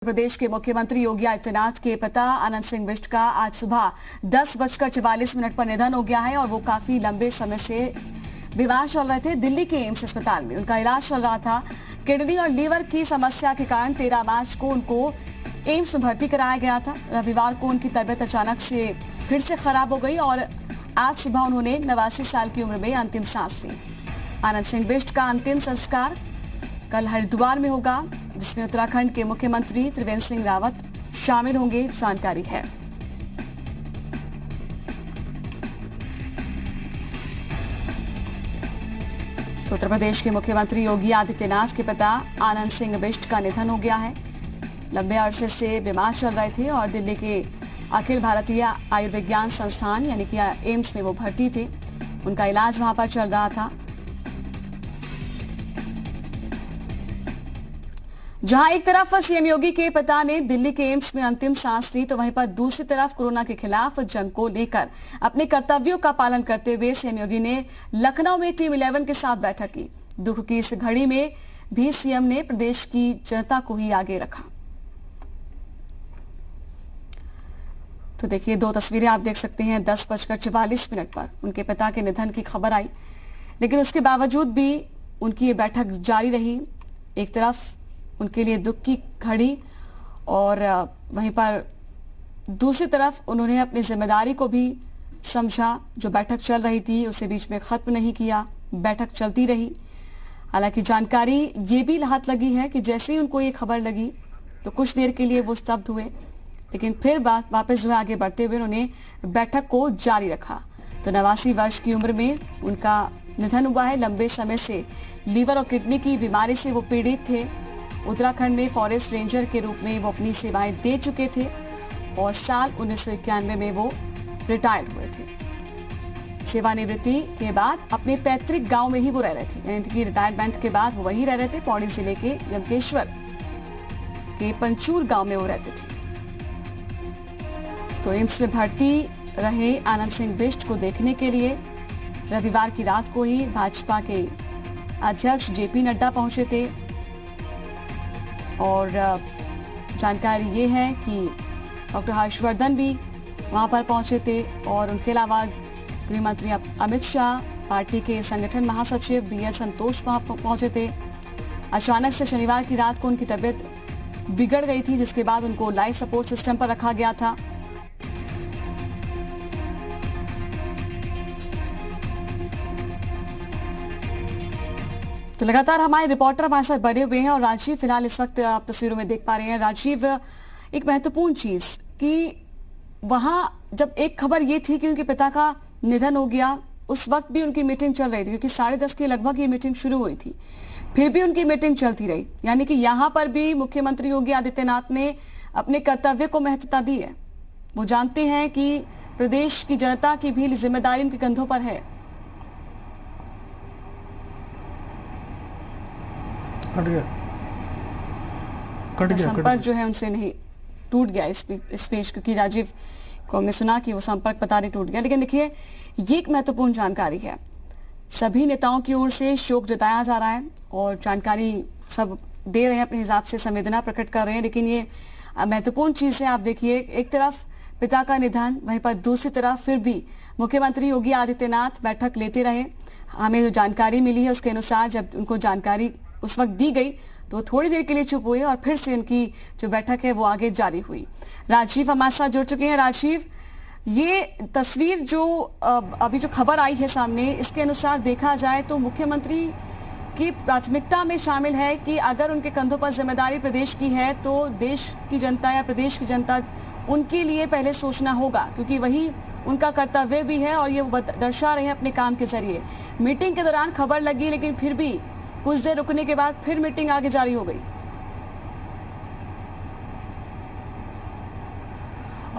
प्रदेश के मुख्यमंत्री योगी आदित्यनाथ के पिता आनंद सिंह बिष्ट का आज सुबह 10:44 पर निधन हो गया है और वो काफी लंबे समय से बीमार चल रहे थे। दिल्ली के एम्स अस्पताल में उनका इलाज चल रहा था। किडनी और लीवर की समस्या के कारण 13 मार्च को उनको एम्स में भर्ती कराया गया था। रविवार को उनकी तबियत अचानक से फिर से खराब हो गई और आज सुबह उन्होंने 89 साल की उम्र में अंतिम सांस ली। आनंद सिंह बिष्ट का अंतिम संस्कार कल हरिद्वार में होगा, जिसमें उत्तराखंड के मुख्यमंत्री त्रिवेंद्र सिंह रावत शामिल होंगे, जानकारी है। तो उत्तर प्रदेश के मुख्यमंत्री योगी आदित्यनाथ के पिता आनंद सिंह बिष्ट का निधन हो गया है। लंबे अरसे से बीमार चल रहे थे और दिल्ली के अखिल भारतीय आयुर्विज्ञान संस्थान यानी कि एम्स में वो भर्ती थे। उनका इलाज वहां पर चल रहा था। जहां एक तरफ सीएम योगी के पिता ने दिल्ली के एम्स में अंतिम सांस ली, तो वहीं पर दूसरी तरफ कोरोना के खिलाफ जंग को लेकर अपने कर्तव्यों का पालन करते हुए सीएम योगी ने लखनऊ में टीम 11 के साथ बैठक की। दुख की इस घड़ी में भी सीएम ने प्रदेश की जनता को ही आगे रखा। तो देखिए, दो तस्वीरें आप देख सकते हैं। 10:44 पर उनके पिता के निधन की खबर आई, लेकिन उसके बावजूद भी उनकी ये बैठक जारी रही। एक तरफ उनके लिए दुख की घड़ी और वहीं पर दूसरी तरफ उन्होंने अपनी जिम्मेदारी को भी समझा। जो बैठक चल रही थी उसे बीच में खत्म नहीं किया, बैठक चलती रही। हालांकि जानकारी ये भी हाथ लगी है कि जैसे ही उनको ये खबर लगी तो कुछ देर के लिए वो स्तब्ध हुए, लेकिन फिर वापस जो है आगे बढ़ते हुए उन्होंने बैठक को जारी रखा। तो 89 वर्ष की उम्र में उनका निधन हुआ है। लंबे समय से लीवर और किडनी की बीमारी से वो पीड़ित थे। उत्तराखंड में फॉरेस्ट रेंजर के रूप में वो अपनी सेवाएं दे चुके थे और साल 1991 में वो रिटायर्ड हुए थे। सेवानिवृत्ति के बाद अपने पैतृक गांव में ही वो रह रहे थे, यानी कि रिटायरमेंट के बाद वो वहीं रह रहे थे। पौड़ी जिले के यमकेश्वर के पंचूर गांव में वो रहते थे। तो एम्स में भर्ती रहे आनंद सिंह बिष्ट को देखने के लिए रविवार की रात को ही भाजपा के अध्यक्ष जेपी नड्डा पहुंचे थे। और जानकारी ये है कि डॉक्टर हर्षवर्धन भी वहां पर पहुंचे थे और उनके अलावा गृह मंत्री अमित शाह, पार्टी के संगठन महासचिव बीएल संतोष वहां पहुंचे थे। अचानक से शनिवार की रात को उनकी तबीयत बिगड़ गई थी, जिसके बाद उनको लाइफ सपोर्ट सिस्टम पर रखा गया था। तो लगातार हमारे रिपोर्टर हमारे साथ बने हुए हैं और राजीव फिलहाल इस वक्त आप तस्वीरों में देख पा रहे हैं। राजीव, एक महत्वपूर्ण चीज कि वहां जब एक खबर ये थी कि उनके पिता का निधन हो गया, उस वक्त भी उनकी मीटिंग चल रही थी, क्योंकि 10:30 के लगभग ये मीटिंग शुरू हुई थी। फिर भी उनकी मीटिंग चलती रही, यानी कि यहां पर भी मुख्यमंत्री योगी आदित्यनाथ ने अपने कर्तव्य को महत्वता दी है। वो जानते हैं कि प्रदेश की जनता की भी जिम्मेदारी उनके कंधों पर है। कट गया संपर्क जो है उनसे नहीं टूट गया इस पेश, क्योंकि राजीव को हमने सुना कि वो संपर्क पता नहीं टूट गया। लेकिन देखिए, ये एक महत्वपूर्ण जानकारी है। सभी नेताओं की ओर से शोक जताया जा रहा है और जानकारी सब दे रहे हैं, अपने हिसाब से संवेदना प्रकट कर रहे हैं। लेकिन ये महत्वपूर्ण चीज है। आप देखिए, एक तरफ पिता का निधन, वहीं पर दूसरी तरफ फिर भी मुख्यमंत्री योगी आदित्यनाथ बैठक लेते रहे। हमें जो जानकारी मिली है उसके अनुसार जब उनको जानकारी उस वक्त दी गई तो थोड़ी देर के लिए चुप हुए और फिर से उनकी जो बैठक है वो आगे जारी हुई। राजीव हमारे साथ जुड़ चुके हैं। राजीव, ये तस्वीर जो अभी जो खबर आई है सामने, इसके अनुसार देखा जाए तो मुख्यमंत्री की प्राथमिकता में शामिल है कि अगर उनके कंधों पर जिम्मेदारी प्रदेश की है तो देश की जनता या प्रदेश की जनता, उनके लिए पहले सोचना होगा, क्योंकि वही उनका कर्तव्य भी है और ये वो दर्शा रहे हैं अपने काम के जरिए। मीटिंग के दौरान खबर लगी, लेकिन फिर भी कुछ देर रुकने के बाद फिर मीटिंग आगे जारी हो गई।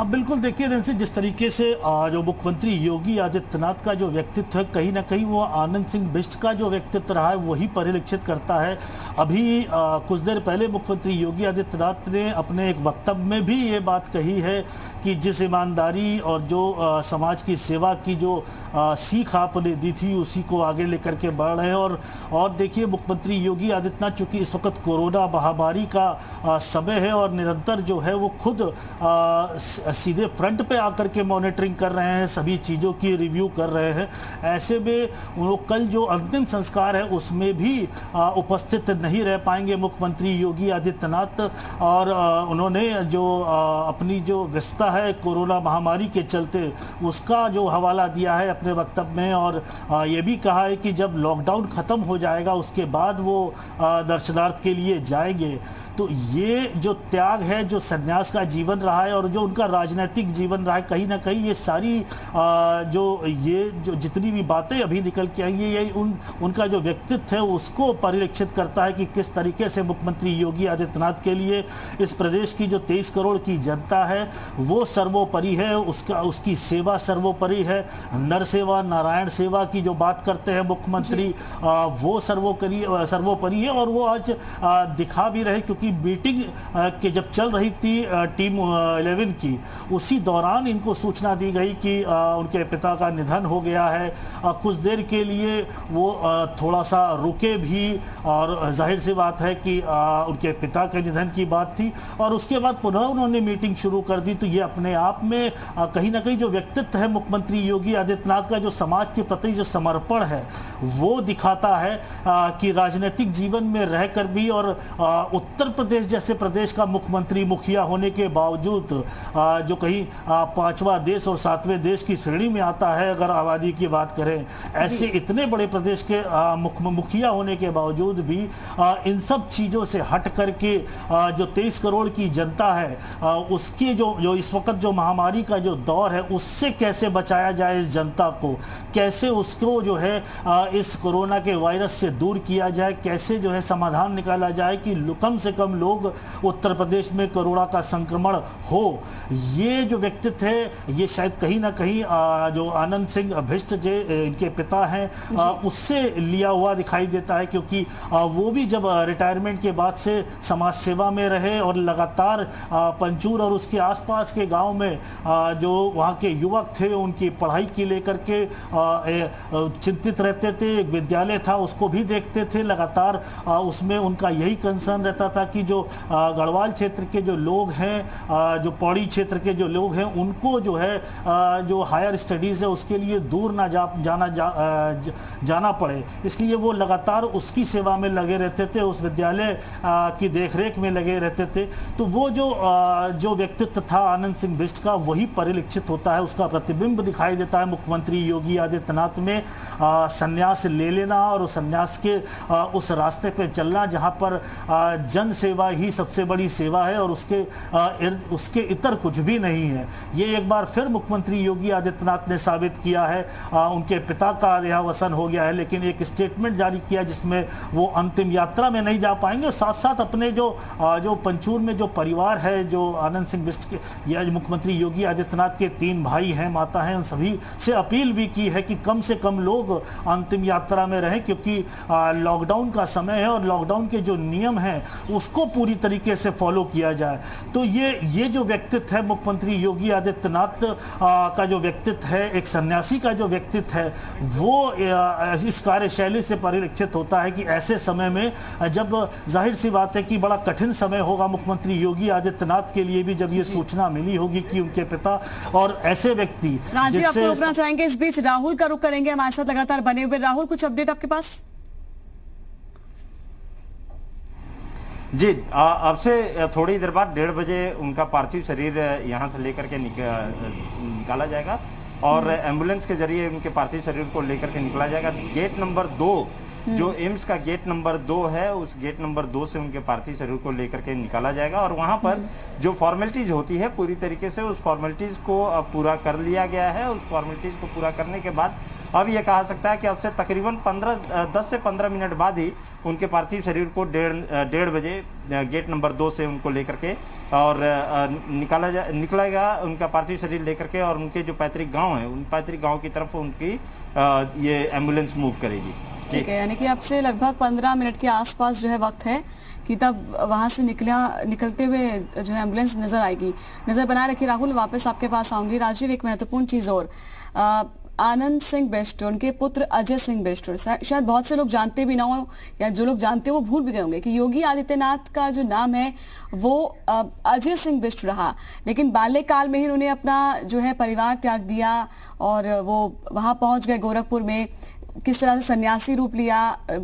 अब बिल्कुल देखिए नैन्सी, जिस तरीके से जो मुख्यमंत्री योगी आदित्यनाथ का जो व्यक्तित्व है, कहीं ना कहीं वो आनंद सिंह बिष्ट का जो व्यक्तित्व रहा है वही परिलक्षित करता है। अभी कुछ देर पहले मुख्यमंत्री योगी आदित्यनाथ ने अपने एक वक्तव्य में भी ये बात कही है कि जिस ईमानदारी और जो समाज की सेवा की जो सीख आपने दी थी उसी को आगे लेकर के बढ़ रहे हैं। और देखिए मुख्यमंत्री योगी आदित्यनाथ, चूंकि इस वक्त कोरोना महामारी का समय है और निरंतर जो है वो खुद सीधे फ्रंट पे आकर के मॉनिटरिंग कर रहे हैं, सभी चीज़ों की रिव्यू कर रहे हैं। ऐसे में वो कल जो अंतिम संस्कार है उसमें भी उपस्थित नहीं रह पाएंगे मुख्यमंत्री योगी आदित्यनाथ। और उन्होंने जो अपनी जो व्यस्तता है कोरोना महामारी के चलते उसका जो हवाला दिया है अपने वक्तव्य में, और ये भी कहा है कि जब लॉकडाउन ख़त्म हो जाएगा उसके बाद वो दर्शनार्थ के लिए जाएंगे। तो ये जो त्याग है, जो संन्यास का जीवन रहा है और जो उनका राजनीतिक जीवन रहा है, कहीं ना कहीं ये सारी जो जितनी भी बातें अभी निकल के आई है, ये उनका जो व्यक्तित्व है उसको परिलक्षित करता है कि किस तरीके से मुख्यमंत्री योगी आदित्यनाथ के लिए इस प्रदेश की जो 23 करोड़ की जनता है वो सर्वोपरि है, उसकी सेवा सर्वोपरि है। नर सेवा नारायण सेवा की जो बात करते हैं मुख्यमंत्री, वो सर्वोपरि है। और वो आज दिखा भी रहे, क्योंकि मीटिंग के जब चल रही थी टीम 11 की, उसी दौरान इनको सूचना दी गई कि उनके पिता का निधन हो गया है। कुछ देर के लिए वो थोड़ा सा रुके भी, और जाहिर सी बात है कि उनके पिता के निधन की बात थी, और उसके बाद पुनः उन्होंने मीटिंग शुरू कर दी। तो ये अपने आप में कहीं ना कहीं जो व्यक्तित्व है मुख्यमंत्री योगी आदित्यनाथ का, जो समाज के प्रति जो समर्पण है वो दिखाता है कि राजनीतिक जीवन में रहकर भी और उत्तर प्रदेश जैसे प्रदेश का मुख्यमंत्री मुखिया होने के बावजूद, जो कहीं 5वां देश और 7वें देश की श्रेणी में आता है अगर आबादी की बात करें, ऐसे इतने बड़े प्रदेश के मुखिया होने के बावजूद भी इन सब चीज़ों से हट करके जो 23 करोड़ की जनता है उसके जो इस वक्त जो महामारी का जो दौर है उससे कैसे बचाया जाए इस जनता को, कैसे उसको जो है इस कोरोना के वायरस से दूर किया जाए, कैसे जो है समाधान निकाला जाए कि कम से कम लोग उत्तर प्रदेश में कोरोना का संक्रमण हो। ये जो व्यक्तित्व है ये शायद कहीं ना कहीं जो आनंद सिंह बिष्ट जो इनके पिता हैं उससे लिया हुआ दिखाई देता है, क्योंकि वो भी जब रिटायरमेंट के बाद से समाज सेवा में रहे और लगातार पंचूर और उसके आसपास के गांव में जो वहाँ के युवक थे उनकी पढ़ाई के लेकर के चिंतित रहते थे। एक विद्यालय था उसको भी देखते थे लगातार, उसमें उनका यही कंसर्न रहता था कि जो गढ़वाल क्षेत्र के जो लोग हैं, जो पौड़ी क्षेत्र के जो लोग हैं, उनको जो है जो हायर स्टडीज़ है उसके लिए दूर ना जाना पड़े, इसलिए वो लगातार उसकी सेवा में लगे रहते थे, उस विद्यालय की देखरेख में लगे रहते थे। तो वो जो व्यक्तित्व था आनंद सिंह बिष्ट का वही परिलक्षित होता है, उसका प्रतिबिंब दिखाई देता है मुख्यमंत्री योगी आदित्यनाथ में। संन्यास ले लेना और उस संन्यास के उस रास्ते पे चलना जहाँ पर जन सेवा ही सबसे बड़ी सेवा है और उसके इतर कुछ भी नहीं है, ये एक बार फिर मुख्यमंत्री योगी आदित्यनाथ ने साबित किया है। उनके पिता का देहावसान हो गया है, लेकिन एक स्टेटमेंट जारी किया जिसमें वो अंतिम यात्रा में नहीं जा पाएंगे, और साथ साथ अपने जो पंचूर में जो परिवार है, जो आनंद सिंह बिष्ट के या मुख्यमंत्री योगी आदित्यनाथ के 3 भाई हैं, माता हैं, उन सभी से अपील भी की है कि कम से कम लोग अंतिम यात्रा में रहें, क्योंकि लॉकडाउन का समय है और लॉकडाउन के जो नियम हैं उसको पूरी तरीके से फॉलो किया जाए। तो ये जो व्यक्तित्व है मुख्यमंत्री योगी आदित्यनाथ का जो व्यक्तित्व है, एक सन्यासी का जो व्यक्तित्व है, वो इस कार्यशैली से परिलक्षित होता है कि ऐसे समय में जब जाहिर सी बात है कि बड़ा कठिन समय होगा मुख्यमंत्री योगी आदित्यनाथ के लिए भी, जब ये सूचना मिली होगी कि उनके पिता और ऐसे व्यक्ति जिससे रोकना चाहेंगे। इस बीच राहुल का रुख करेंगे, हमारे साथ लगातार बने हुए। राहुल, कुछ अपडेट आपके पास? जी, अब से थोड़ी देर बाद 1:30 बजे उनका पार्थिव शरीर यहाँ से लेकर के निकाला जाएगा और एम्बुलेंस के जरिए उनके पार्थिव शरीर को लेकर के निकला जाएगा। गेट नंबर 2 जो एम्स का गेट नंबर 2 है, उस गेट नंबर 2 से उनके पार्थिव शरीर को लेकर के निकाला जाएगा और वहां पर जो फॉर्मेलिटीज होती है पूरी तरीके से उस फॉर्मेलिटीज को पूरा कर लिया गया है। उस फॉर्मेलिटीज को पूरा करने के बाद अब ये कहा सकता है कि अब से तकरीबन 10 से 15 मिनट बाद ही उनके पार्थिव शरीर को डेढ़ बजे गेट नंबर 2 से उनको लेकर के और निकलेगा उनका पार्थिव शरीर लेकर के, और उनके जो पैतृक गांव है उन पैतृक गांव की तरफ उनकी ये एम्बुलेंस मूव करेगी। ठीक है, यानी कि अब से लगभग 15 मिनट के आसपास जो है वक्त है कि तब वहां से निकलते हुए जो है एम्बुलेंस नजर आएगी। नजर बनाए रखिए राहुल, वापस आपके पास आऊंगी। राजीव, एक महत्वपूर्ण चीज और, आनंद सिंह बिष्ट, उनके पुत्र अजय सिंह बिष्ट, शायद बहुत से लोग जानते भी ना हो या जो लोग जानते हो वो भूल भी गए होंगे कि योगी आदित्यनाथ का जो नाम है वो अजय सिंह बिष्ट रहा, लेकिन बाल्यकाल में ही उन्होंने अपना जो है परिवार त्याग दिया और वो वहां पहुंच गए गोरखपुर में। किस तरह से सन्यासी रूप लिया,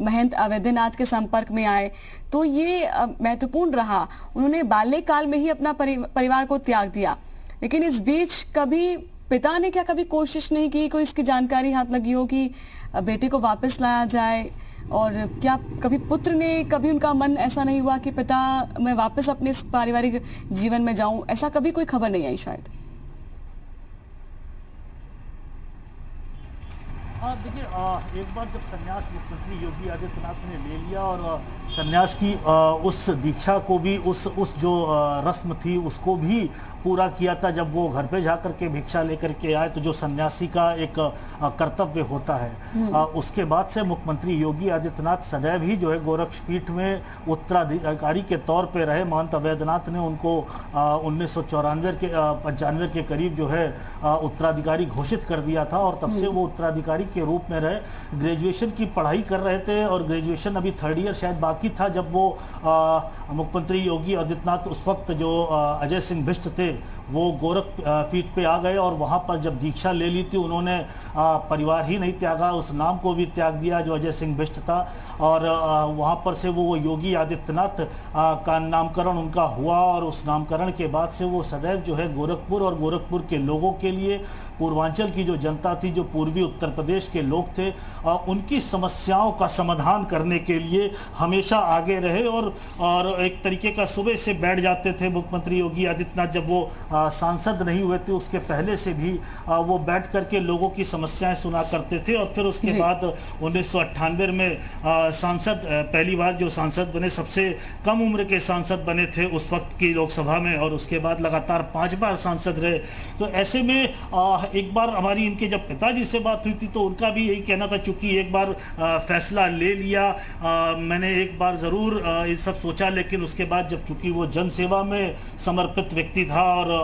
महंत अवैधनाथ के संपर्क में आए, तो ये महत्वपूर्ण रहा। उन्होंने बाल्यकाल में ही अपना परिवार को त्याग दिया, लेकिन इस बीच कभी पिता ने क्या कभी कोशिश नहीं की, कोई इसकी जानकारी हाथ लगी हो कि बेटे को वापस लाया जाए? और क्या कभी पुत्र ने, कभी उनका मन ऐसा नहीं हुआ कि पिता मैं वापस अपने पारिवारिक जीवन में जाऊं? ऐसा कभी कोई खबर नहीं आई शायद। देखिए, एक बार जब संन्यास मुख्यमंत्री योगी आदित्यनाथ ने ले लिया और संन्यास की उस दीक्षा को भी, उस जो रस्म थी उसको भी पूरा किया था। जब वो घर पे जा करके भिक्षा लेकर के आए तो जो सन्यासी का एक कर्तव्य होता है, उसके बाद से मुख्यमंत्री योगी आदित्यनाथ सदैव ही जो है गोरक्षपीठ में उत्तराधिकारी के तौर पे रहे। महंत अवैधनाथ ने उनको 1995 के करीब जो है उत्तराधिकारी घोषित कर दिया था और तब से वो उत्तराधिकारी के रूप में रहे। ग्रेजुएशन की पढ़ाई कर रहे थे और ग्रेजुएशन अभी 3rd ईयर शायद बाकी था जब वो मुख्यमंत्री योगी आदित्यनाथ उस वक्त जो अजय सिंह बिष्ट थे वो गोरखपीठ पे आ गए और वहाँ पर जब दीक्षा ले ली थी उन्होंने परिवार ही नहीं त्यागा, उस नाम को भी त्याग दिया जो अजय सिंह बिष्ट था। और वहाँ पर से वो योगी आदित्यनाथ का नामकरण उनका हुआ और उस नामकरण के बाद से वो सदैव जो है गोरखपुर और गोरखपुर के लोगों के लिए, पूर्वांचल की जो जनता थी, जो पूर्वी उत्तर प्रदेश के लोग थे, उनकी समस्याओं का समाधान करने के लिए हमेशा आगे रहे। और एक तरीके का सुबह से बैठ जाते थे मुख्यमंत्री योगी आदित्यनाथ, जब वो सांसद नहीं हुए थे उसके पहले से भी वो बैठ करके लोगों की समस्याएं सुना करते थे। और फिर उसके बाद 1998 में सांसद, पहली बार जो सांसद बने, सबसे कम उम्र के सांसद बने थे उस वक्त की लोकसभा में, और उसके बाद लगातार 5 बार सांसद रहे। तो ऐसे में एक बार हमारी इनके जब पिताजी से बात हुई थी तो उनका भी यही कहना था, चूंकि एक बार फैसला ले लिया, मैंने एक बार ज़रूर ये सब सोचा, लेकिन उसके बाद जब चूंकि वो जन सेवा में समर्पित व्यक्ति था और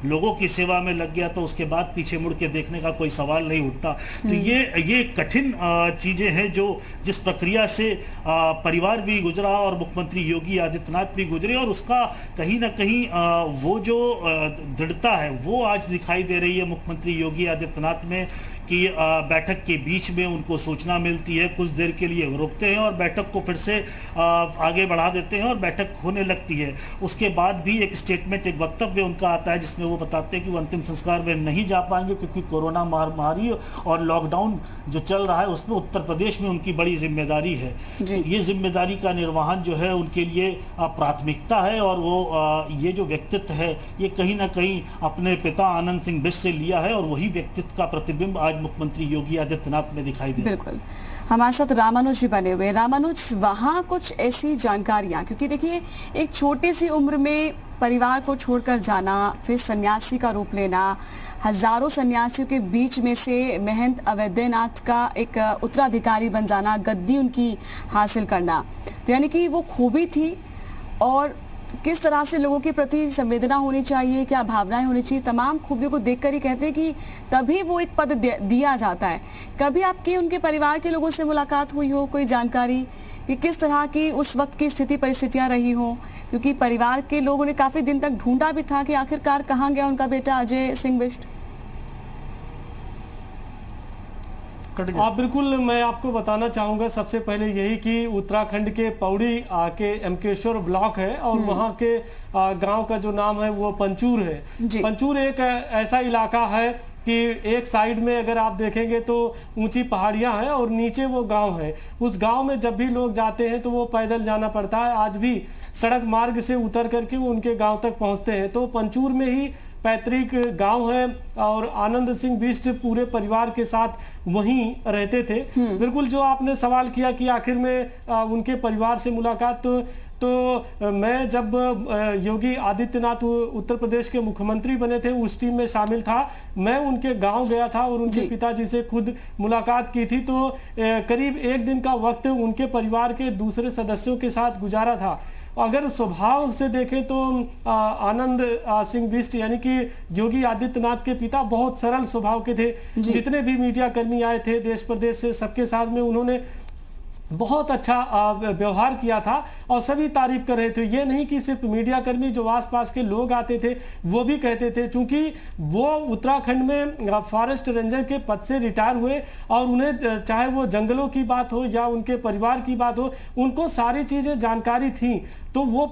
लोगों की सेवा में लग गया तो उसके बाद पीछे मुड़ के देखने का कोई सवाल नहीं उठता। तो ये कठिन चीज़ें हैं जो जिस प्रक्रिया से परिवार भी गुजरा और मुख्यमंत्री योगी आदित्यनाथ भी गुजरे, और उसका कहीं ना कहीं वो जो दृढ़ता है वो आज दिखाई दे रही है मुख्यमंत्री योगी आदित्यनाथ में कि बैठक के बीच में उनको सूचना मिलती है, कुछ देर के लिए रोकते हैं और बैठक को फिर से आगे बढ़ा देते हैं और बैठक होने लगती है। उसके बाद भी एक स्टेटमेंट, एक वक्तव्य उनका आता है जिसमें वो बताते हैं कि वो अंतिम संस्कार में नहीं जा पाएंगे क्योंकि कोरोना महामारी और लॉकडाउन जो चल रहा है उसमें उत्तर प्रदेश में उनकी बड़ी जिम्मेदारी है। तो ये जिम्मेदारी का निर्वहन जो है उनके लिए प्राथमिकता है, और वो ये जो व्यक्तित्व है ये कहीं ना कहीं अपने पिता आनंद सिंह बिष्ट से लिया है और वही व्यक्तित्व का प्रतिबिंब आज मुख्यमंत्री योगी आदित्यनाथ में दिखाई दे। बिल्कुल, हमारे साथ रामानुज जी बने हुए। रामानुज, वहाँ कुछ ऐसी जानकारियाँ, क्योंकि देखिए एक छोटी सी उम्र में परिवार को छोड़कर जाना, फिर सन्यासी का रूप लेना, हजारों सन्यासियों के बीच में से महंत अवैधनाथ का एक उत्तराधिकारी बन जाना, गद्दी उनकी हासिल करना, तो यानी कि वो खूबी थी। और किस तरह से लोगों के प्रति संवेदना होनी चाहिए, क्या भावनाएं होनी चाहिए, तमाम खूबियों को देखकर ही कहते हैं कि तभी वो एक पद दिया जाता है। कभी आपकी उनके परिवार के लोगों से मुलाकात हुई हो, कोई जानकारी कि किस तरह की उस वक्त की स्थिति परिस्थितियां रही हो? क्योंकि परिवार के लोगों ने काफी दिन तक ढूंढा भी था कि आखिरकार कहाँ गया उनका बेटा अजय सिंह बिष्ट। आप बिल्कुल, मैं आपको बताना चाहूँगा सबसे पहले यही कि उत्तराखंड के पौड़ी के एमकेश्वर ब्लॉक है और वहाँ के गांव का जो नाम है वो पंचूर है। पंचूर एक ऐसा इलाका है कि एक साइड में अगर आप देखेंगे तो ऊंची पहाड़ियां हैं और नीचे वो गांव है। उस गांव में जब भी लोग जाते हैं तो वो पैदल जाना पड़ता है। आज भी सड़क मार्ग से उतर करके वो उनके गांव तक पहुंचते हैं। तो पंचूर में ही पैतृक गांव है और आनंद सिंह बिष्ट पूरे परिवार के साथ वहीं रहते थे। बिल्कुल जो आपने सवाल किया कि आखिर में उनके परिवार से मुलाकात, तो मैं जब योगी आदित्यनाथ उत्तर प्रदेश के मुख्यमंत्री बने थे उस टीम में शामिल था। मैं उनके गांव गया था और उनके पिताजी से खुद मुलाकात की थी। तो करीब 1 दिन का वक्त उनके परिवार के दूसरे सदस्यों के साथ गुजारा था। अगर स्वभाव से देखें तो आनंद सिंह बिष्ट यानी कि योगी आदित्यनाथ के पिता बहुत सरल स्वभाव के थे। जितने भी मीडिया कर्मी आए थे देश प्रदेश से, सबके साथ में उन्होंने बहुत अच्छा व्यवहार किया था और सभी तारीफ कर रहे थे। ये नहीं कि सिर्फ मीडिया कर्मी, जो आसपास के लोग आते थे वो भी कहते थे, क्योंकि वो उत्तराखंड में फॉरेस्ट रेंजर के पद से रिटायर हुए और उन्हें चाहे वो जंगलों की बात हो या उनके परिवार की बात हो, उनको सारी चीजें जानकारी थी। तो वो